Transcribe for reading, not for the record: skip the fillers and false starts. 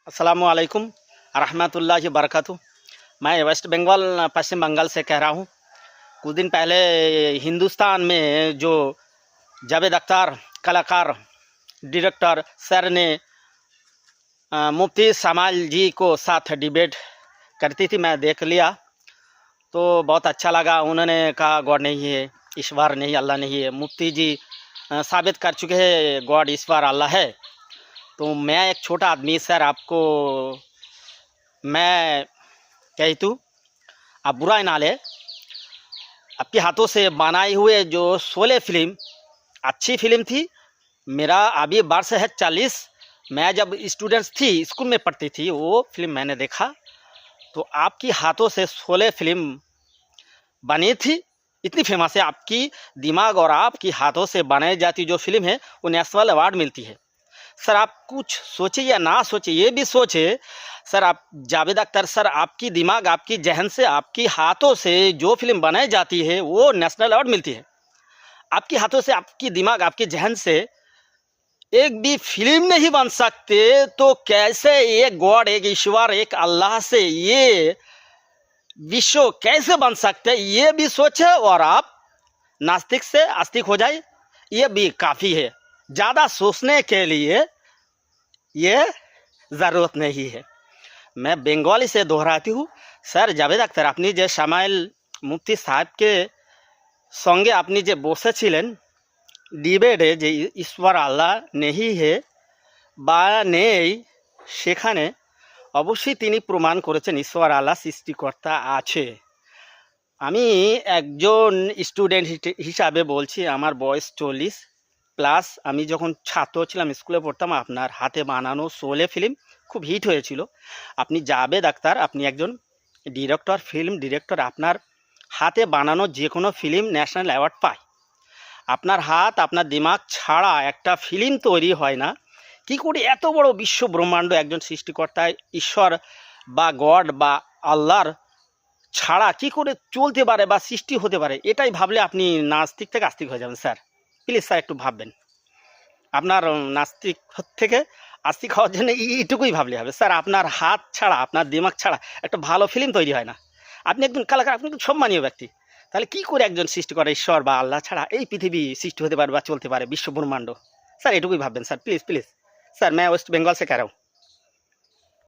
अस्सलामुअलैकुम रहमतुल्लाहि बरकातहू। मैं वेस्ट बंगाल पश्चिम बंगाल से कह रहा हूँ। कुछ दिन पहले हिंदुस्तान में जो जावेद अख्तर कलाकार डायरेक्टर सर ने मुफ्ती समाल जी को साथ डिबेट करती थी, मैं देख लिया तो बहुत अच्छा लगा। उन्होंने कहा गॉड नहीं है, ईश्वर नहीं, अल्लाह नहीं है। मुफ्ती जी साबित कर चुके हैं गॉड, ईश्वर, अल्लाह है। तो मैं एक छोटा आदमी सर, आपको मैं कहती हूँ, आप बुरा ना ले। आपके हाथों से बनाई हुए जो शोले फिल्म अच्छी फिल्म थी। मेरा अभी वर्ष है 40। मैं जब स्टूडेंट्स थी, स्कूल में पढ़ती थी, वो फिल्म मैंने देखा। तो आपकी हाथों से शोले फिल्म बनी थी, इतनी फेमस है। आपकी दिमाग और आपकी हाथों से बनाई जाती जो फिल्म है वो नेशनल अवार्ड मिलती है। सर आप कुछ सोचे या ना सोचे, ये भी सोचे सर। आप जावेद अख्तर सर, आपकी दिमाग, आपकी जहन से, आपकी हाथों से जो फिल्म बनाई जाती है वो नेशनल अवार्ड मिलती है। आपकी हाथों से, आपकी दिमाग, आपके जहन से एक भी फिल्म नहीं बन सकते तो कैसे एक गॉड, एक ईश्वर, एक अल्लाह से ये विश्व कैसे बन सकते, ये भी सोचे। और आप नास्तिक से आस्तिक हो जाए, ये भी काफ़ी है। ज़्यादा सोचने के लिए ये ज़रूरत नहीं है। मैं बंगाली से दोहराती हूँ सर। जावेद अख्तर, আপনি যে শামাইল মুফতি সাহেবকে সঙ্গে আপনি যে বসেছিলেন ডিবেটে, যে ঈশ্বর আল্লাহ নেহি হে বা নেই, সেখানে অবশ্যই তিনি প্রমাণ করেছেন ঈশ্বর আল্লাহ সৃষ্টিকর্তা আছে। আমি একজন স্টুডেন্ট হিসাবে বলছি, আমার বয়স 40 প্লাস। আমি যখন ছাত্র ছিলাম, স্কুলে পড়তাম, আপনার হাতে বানানো শোলে ফিল্ম খুব হিট হয়েছিল। আপনি জাবেদ আখ্তার, আপনি একজন ডিরেক্টর, ফিল্ম ডিরেক্টর। আপনার হাতে বানানো যে কোনো ফিল্ম ন্যাশনাল অ্যাওয়ার্ড পায়। আপনার হাত, আপনার দিমাগ ছাড়া একটা ফিল্ম তৈরি হয় না। কী করে এত বড় বিশ্ব ব্রহ্মাণ্ড একজন সৃষ্টিকর্তা ঈশ্বর বা গড বা আল্লাহর ছাড়া কী করে চলতে পারে বা সৃষ্টি হতে পারে, এটাই ভাবলে আপনি নাস্তিক থেকে আস্তিক হয়ে যাবেন স্যার। প্লিজ স্যার একটু ভাববেন। আপনার নাস্তিক থেকে আস্তিক হওয়ার জন্য এইটুকুই ভাবলে হবে স্যার। আপনার হাত ছাড়া, আপনার দিমাগ ছাড়া একটা ভালো ফিল্ম তৈরি হয় না। আপনি একজন কালাকার, আপনি একজন সম্মানীয় ব্যক্তি। তাহলে কী করে একজন সৃষ্টি করে ঈশ্বর বা আল্লাহ ছাড়া এই পৃথিবী সৃষ্টি হতে পারে বা চলতে পারে, বিশ্ব ব্রহ্মাণ্ড? স্যার এটুকুই ভাববেন স্যার, প্লিজ প্লিজ। স্যার मैं वेस्ट बंगाल से कह रहा हूँ।